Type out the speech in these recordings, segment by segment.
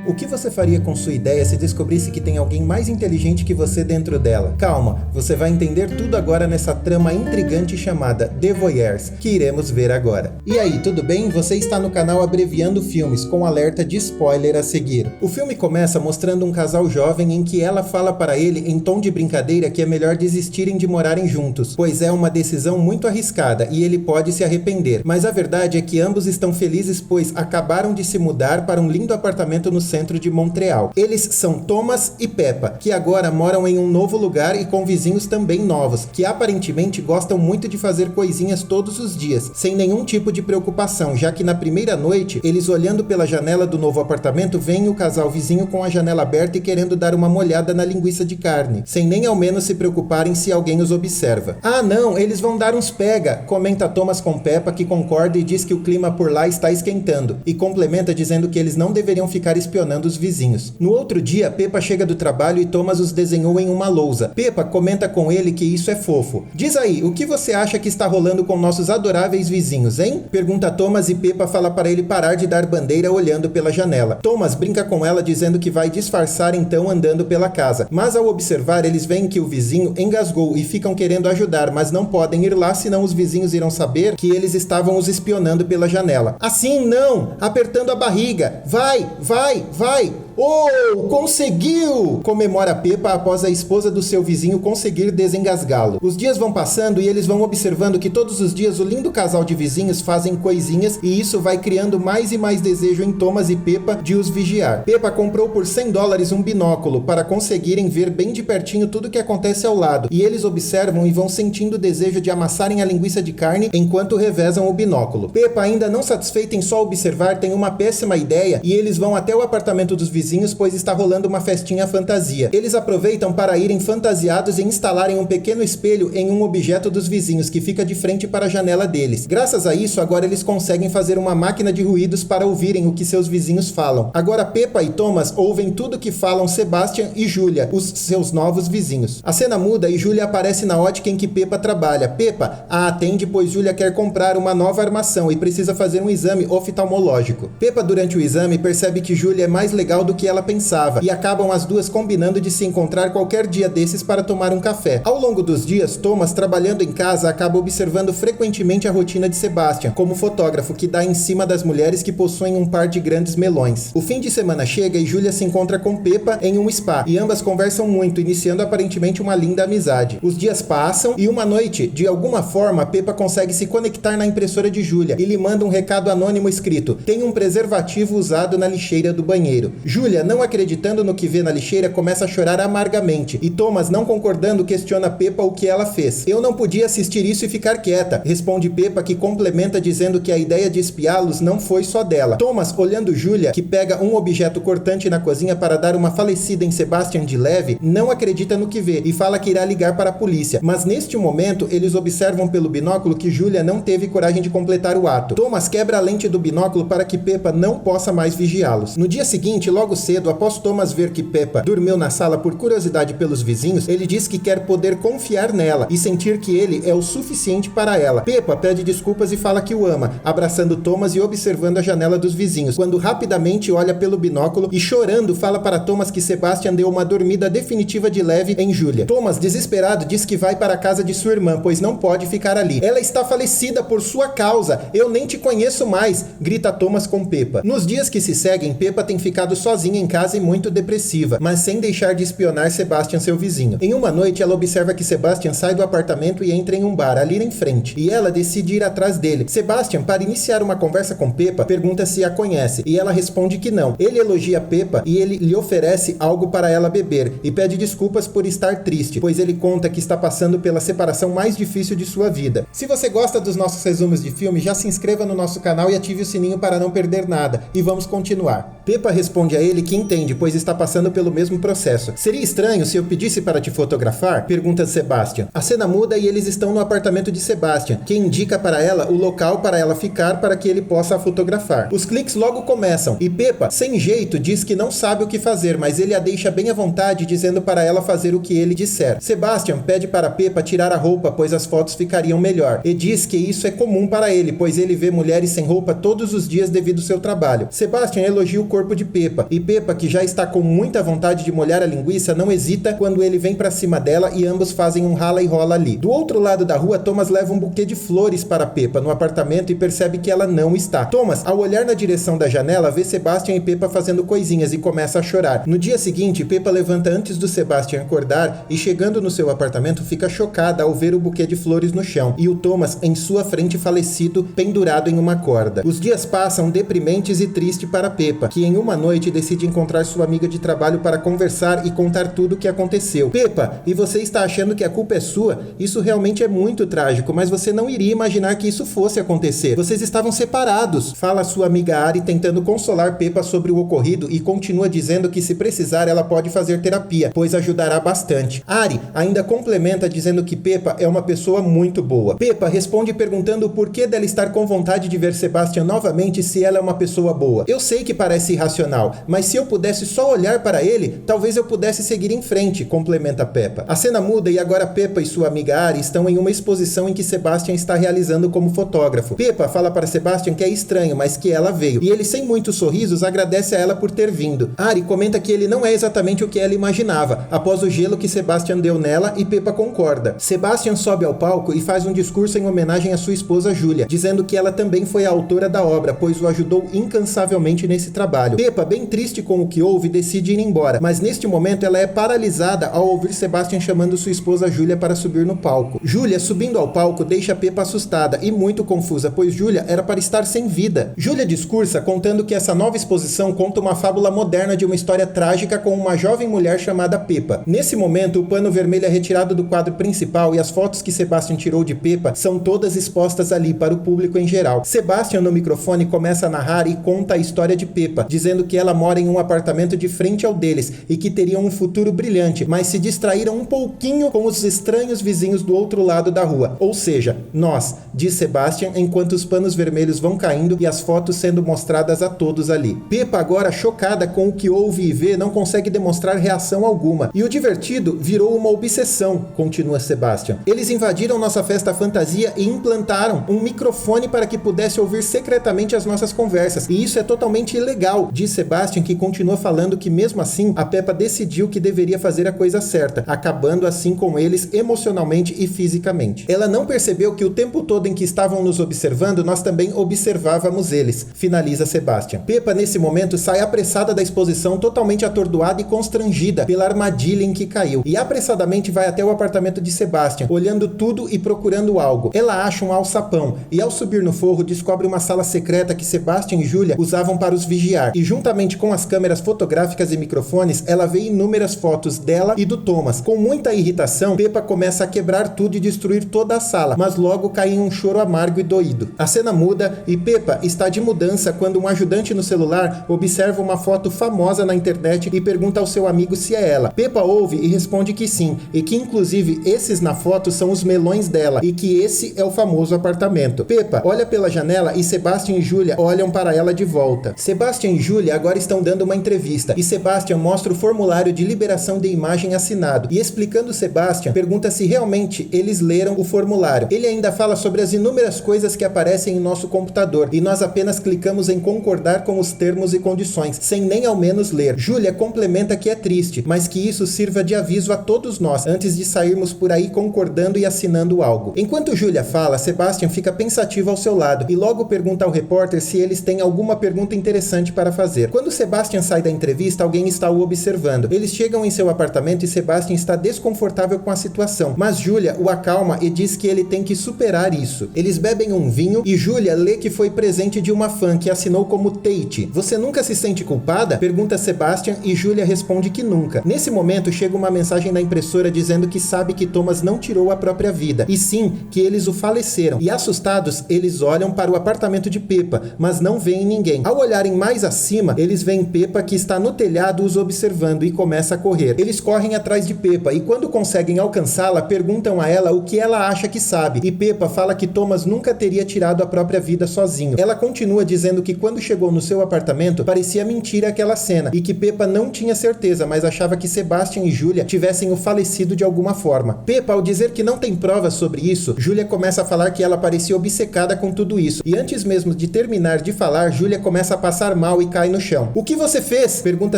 O que você faria com sua ideia se descobrisse que tem alguém mais inteligente que você dentro dela? Calma, você vai entender tudo agora nessa trama intrigante chamada The Voyeurs, que iremos ver agora. E aí, tudo bem? Você está no canal Abreviando Filmes, com alerta de spoiler a seguir. O filme começa mostrando um casal jovem em que ela fala para ele em tom de brincadeira que é melhor desistirem de morarem juntos, pois é uma decisão muito arriscada e ele pode se arrepender. Mas a verdade é que ambos estão felizes pois acabaram de se mudar para um lindo apartamento no centro de Montreal. Eles são Thomas e Peppa, que agora moram em um novo lugar e com vizinhos também novos, que aparentemente gostam muito de fazer coisinhas todos os dias, sem nenhum tipo de preocupação, já que na primeira noite, eles olhando pela janela do novo apartamento, veem o casal vizinho com a janela aberta e querendo dar uma molhada na linguiça de carne, sem nem ao menos se preocuparem se alguém os observa. Ah não, eles vão dar uns pega, comenta Thomas com Peppa, que concorda e diz que o clima por lá está esquentando, e complementa dizendo que eles não deveriam ficar espionando os vizinhos. No outro dia, Peppa chega do trabalho e Thomas os desenhou em uma lousa. Peppa comenta com ele que isso é fofo. Diz aí, o que você acha que está rolando com nossos adoráveis vizinhos, hein? Pergunta Thomas e Peppa fala para ele parar de dar bandeira olhando pela janela. Thomas brinca com ela dizendo que vai disfarçar então andando pela casa, mas ao observar eles veem que o vizinho engasgou e ficam querendo ajudar, mas não podem ir lá senão os vizinhos irão saber que eles estavam os espionando pela janela. Assim não! Apertando a barriga! Vai! Vai! Vai! Oh, conseguiu! Comemora Peppa após a esposa do seu vizinho conseguir desengasgá-lo. Os dias vão passando e eles vão observando que todos os dias o lindo casal de vizinhos fazem coisinhas e isso vai criando mais e mais desejo em Thomas e Peppa de os vigiar. Peppa comprou por $100 um binóculo para conseguirem ver bem de pertinho tudo que acontece ao lado e eles observam e vão sentindo o desejo de amassarem a linguiça de carne enquanto revezam o binóculo. Peppa, ainda não satisfeita em só observar, tem uma péssima ideia e eles vão até o apartamento dos vizinhos, pois está rolando uma festinha fantasia. Eles aproveitam para irem fantasiados e instalarem um pequeno espelho em um objeto dos vizinhos que fica de frente para a janela deles. Graças a isso, agora eles conseguem fazer uma máquina de ruídos para ouvirem o que seus vizinhos falam. Agora Peppa e Thomas ouvem tudo que falam Sebastian e Julia, os seus novos vizinhos. A cena muda e Julia aparece na ótica em que Peppa trabalha. Peppa a atende pois Julia quer comprar uma nova armação e precisa fazer um exame oftalmológico. Peppa, durante o exame, percebe que Julia é mais legal do que ela pensava e acabam as duas combinando de se encontrar qualquer dia desses para tomar um café. Ao longo dos dias, Thomas, trabalhando em casa, acaba observando frequentemente a rotina de Sebastian, como fotógrafo que dá em cima das mulheres que possuem um par de grandes melões. O fim de semana chega e Julia se encontra com Peppa em um spa e ambas conversam muito, iniciando aparentemente uma linda amizade. Os dias passam e uma noite, de alguma forma, Peppa consegue se conectar na impressora de Julia e lhe manda um recado anônimo escrito: "Tem um preservativo usado na lixeira do banheiro." Julia, não acreditando no que vê na lixeira, começa a chorar amargamente e Thomas, não concordando, questiona Peppa o que ela fez. "Eu não podia assistir isso e ficar quieta", responde Peppa, que complementa dizendo que a ideia de espiá-los não foi só dela. Thomas, olhando Julia, que pega um objeto cortante na cozinha para dar uma falecida em Sebastian de leve, não acredita no que vê e fala que irá ligar para a polícia, mas neste momento eles observam pelo binóculo que Julia não teve coragem de completar o ato. Thomas quebra a lente do binóculo para que Peppa não possa mais vigiá-los. No dia seguinte, logo cedo, após Thomas ver que Peppa dormiu na sala por curiosidade pelos vizinhos, ele diz que quer poder confiar nela e sentir que ele é o suficiente para ela. Peppa pede desculpas e fala que o ama, abraçando Thomas e observando a janela dos vizinhos, quando rapidamente olha pelo binóculo e chorando fala para Thomas que Sebastian deu uma dormida definitiva de leve em Julia. Thomas, desesperado, diz que vai para a casa de sua irmã, pois não pode ficar ali. "Ela está falecida por sua causa, eu nem te conheço mais", grita Thomas com Peppa. Nos dias que se seguem, Peppa tem ficado sozinha em casa e muito depressiva, mas sem deixar de espionar Sebastian, seu vizinho. Em uma noite, ela observa que Sebastian sai do apartamento e entra em um bar ali em frente, e ela decide ir atrás dele. Sebastian, para iniciar uma conversa com Peppa, pergunta se a conhece, e ela responde que não. Ele elogia Peppa e ele lhe oferece algo para ela beber, e pede desculpas por estar triste, pois ele conta que está passando pela separação mais difícil de sua vida. Se você gosta dos nossos resumos de filme, já se inscreva no nosso canal e ative o sininho para não perder nada, e vamos continuar. Peppa responde a ele que entende, pois está passando pelo mesmo processo. "Seria estranho se eu pedisse para te fotografar?", pergunta Sebastian. A cena muda e eles estão no apartamento de Sebastian, que indica para ela o local para ela ficar para que ele possa a fotografar. Os cliques logo começam e Peppa, sem jeito, diz que não sabe o que fazer, mas ele a deixa bem à vontade, dizendo para ela fazer o que ele disser. Sebastian pede para Peppa tirar a roupa, pois as fotos ficariam melhor, e diz que isso é comum para ele, pois ele vê mulheres sem roupa todos os dias devido ao seu trabalho. Sebastian elogia o corpo de Peppa e Peppa, que já está com muita vontade de molhar a linguiça, não hesita quando ele vem pra cima dela e ambos fazem um rala e rola ali. Do outro lado da rua, Thomas leva um buquê de flores para Peppa no apartamento e percebe que ela não está. Thomas, ao olhar na direção da janela, vê Sebastian e Peppa fazendo coisinhas e começa a chorar. No dia seguinte, Peppa levanta antes do Sebastian acordar e, chegando no seu apartamento, fica chocada ao ver o buquê de flores no chão e o Thomas em sua frente falecido, pendurado em uma corda. Os dias passam deprimentes e tristes para Peppa, que em uma noite decide encontrar sua amiga de trabalho para conversar e contar tudo o que aconteceu. Peppa, e você está achando que a culpa é sua? Isso realmente é muito trágico, mas você não iria imaginar que isso fosse acontecer. Vocês estavam separados, fala sua amiga Ari, tentando consolar Peppa sobre o ocorrido e continua dizendo que se precisar ela pode fazer terapia, pois ajudará bastante. Ari ainda complementa dizendo que Peppa é uma pessoa muito boa. Peppa responde perguntando o porquê dela estar com vontade de ver Sebastian novamente se ela é uma pessoa boa. Eu sei que parece irracional, mas se eu pudesse só olhar para ele, talvez eu pudesse seguir em frente, complementa Peppa. A cena muda e agora Peppa e sua amiga Ari estão em uma exposição em que Sebastian está realizando como fotógrafo. Peppa fala para Sebastian que é estranho, mas que ela veio, e ele, sem muitos sorrisos, agradece a ela por ter vindo. Ari comenta que ele não é exatamente o que ela imaginava, após o gelo que Sebastian deu nela, e Peppa concorda. Sebastian sobe ao palco e faz um discurso em homenagem à sua esposa Julia, dizendo que ela também foi a autora da obra, pois o ajudou incansavelmente nesse trabalho. Peppa, bem triste com o que houve, decide ir embora, mas neste momento ela é paralisada ao ouvir Sebastian chamando sua esposa Julia para subir no palco. Julia, subindo ao palco, deixa Peppa assustada e muito confusa, pois Julia era para estar sem vida. Julia discursa contando que essa nova exposição conta uma fábula moderna de uma história trágica com uma jovem mulher chamada Peppa. Nesse momento, o pano vermelho é retirado do quadro principal e as fotos que Sebastian tirou de Peppa são todas expostas ali para o público em geral. Sebastian, no microfone, começa a narrar e conta a história de Peppa, dizendo que ela mora em um apartamento de frente ao deles e que teriam um futuro brilhante, mas se distraíram um pouquinho com os estranhos vizinhos do outro lado da rua. Ou seja, nós, diz Sebastian, enquanto os panos vermelhos vão caindo e as fotos sendo mostradas a todos ali. Peppa, agora chocada com o que ouve e vê, não consegue demonstrar reação alguma. E o divertido virou uma obsessão, continua Sebastian. Eles invadiram nossa festa fantasia e implantaram um microfone para que pudesse ouvir secretamente as nossas conversas. E isso é totalmente ilegal, diz Sebastian, que continua falando que mesmo assim a Peppa decidiu que deveria fazer a coisa certa, acabando assim com eles emocionalmente e fisicamente. Ela não percebeu que o tempo todo em que estavam nos observando, nós também observávamos eles, finaliza Sebastian. Peppa, nesse momento, sai apressada da exposição, totalmente atordoada e constrangida pela armadilha em que caiu, e apressadamente vai até o apartamento de Sebastian, olhando tudo e procurando algo. Ela acha um alçapão, e ao subir no forro, descobre uma sala secreta que Sebastian e Julia usavam para os vigiar, e juntamente com as câmeras fotográficas e microfones, ela vê inúmeras fotos dela e do Thomas. Com muita irritação, Peppa começa a quebrar tudo e destruir toda a sala, mas logo cai em um choro amargo e doído. A cena muda e Peppa está de mudança quando um ajudante no celular observa uma foto famosa na internet e pergunta ao seu amigo se é ela. Peppa ouve e responde que sim, e que inclusive esses na foto são os melões dela, e que esse é o famoso apartamento. Peppa olha pela janela e Sebastian e Julia olham para ela de volta. Sebastian e Julia agora estão dando uma entrevista, e Sebastian mostra o formulário de liberação de imagem assinado, e explicando Sebastian, pergunta se realmente eles leram o formulário. Ele ainda fala sobre as inúmeras coisas que aparecem em nosso computador, e nós apenas clicamos em concordar com os termos e condições, sem nem ao menos ler. Julia complementa que é triste, mas que isso sirva de aviso a todos nós, antes de sairmos por aí concordando e assinando algo. Enquanto Julia fala, Sebastian fica pensativo ao seu lado, e logo pergunta ao repórter se eles têm alguma pergunta interessante para fazer. Quando Sebastian sai da entrevista, alguém está o observando. Eles chegam em seu apartamento e Sebastian está desconfortável com a situação, mas Julia o acalma e diz que ele tem que superar isso. Eles bebem um vinho e Julia lê que foi presente de uma fã que assinou como Tate. Você nunca se sente culpada? Pergunta Sebastian e Julia responde que nunca. Nesse momento chega uma mensagem da impressora dizendo que sabe que Thomas não tirou a própria vida, e sim que eles o faleceram. E assustados, eles olham para o apartamento de Peppa, mas não veem ninguém. Ao olharem mais acima, eles veem Peppa, que está no telhado os observando, e começa a correr. Eles correm atrás de Peppa e quando conseguem alcançá-la, perguntam a ela o que ela acha que sabe, e Peppa fala que Thomas nunca teria tirado a própria vida sozinho. Ela continua dizendo que quando chegou no seu apartamento, parecia mentira aquela cena, e que Peppa não tinha certeza, mas achava que Sebastian e Julia tivessem o falecido de alguma forma. Peppa, ao dizer que não tem provas sobre isso, Julia começa a falar que ela parecia obcecada com tudo isso, e antes mesmo de terminar de falar, Julia começa a passar mal e cai no chão. O O que você fez? Pergunta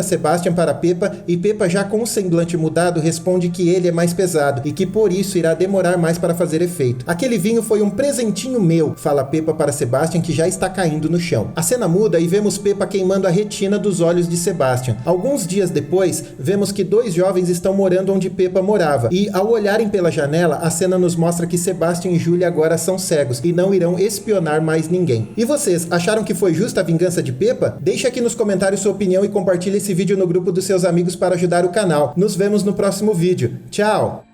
Sebastian para Peppa, e Peppa, já com o semblante mudado, responde que ele é mais pesado e que por isso irá demorar mais para fazer efeito. Aquele vinho foi um presentinho meu, fala Peppa para Sebastian, que já está caindo no chão. A cena muda e vemos Peppa queimando a retina dos olhos de Sebastian. Alguns dias depois, vemos que 2 jovens estão morando onde Peppa morava, e ao olharem pela janela, a cena nos mostra que Sebastian e Julie agora são cegos e não irão espionar mais ninguém. E vocês, acharam que foi justa a vingança de Peppa? Deixe aqui nos comentários sua opinião e compartilhe esse vídeo no grupo dos seus amigos para ajudar o canal. Nos vemos no próximo vídeo. Tchau!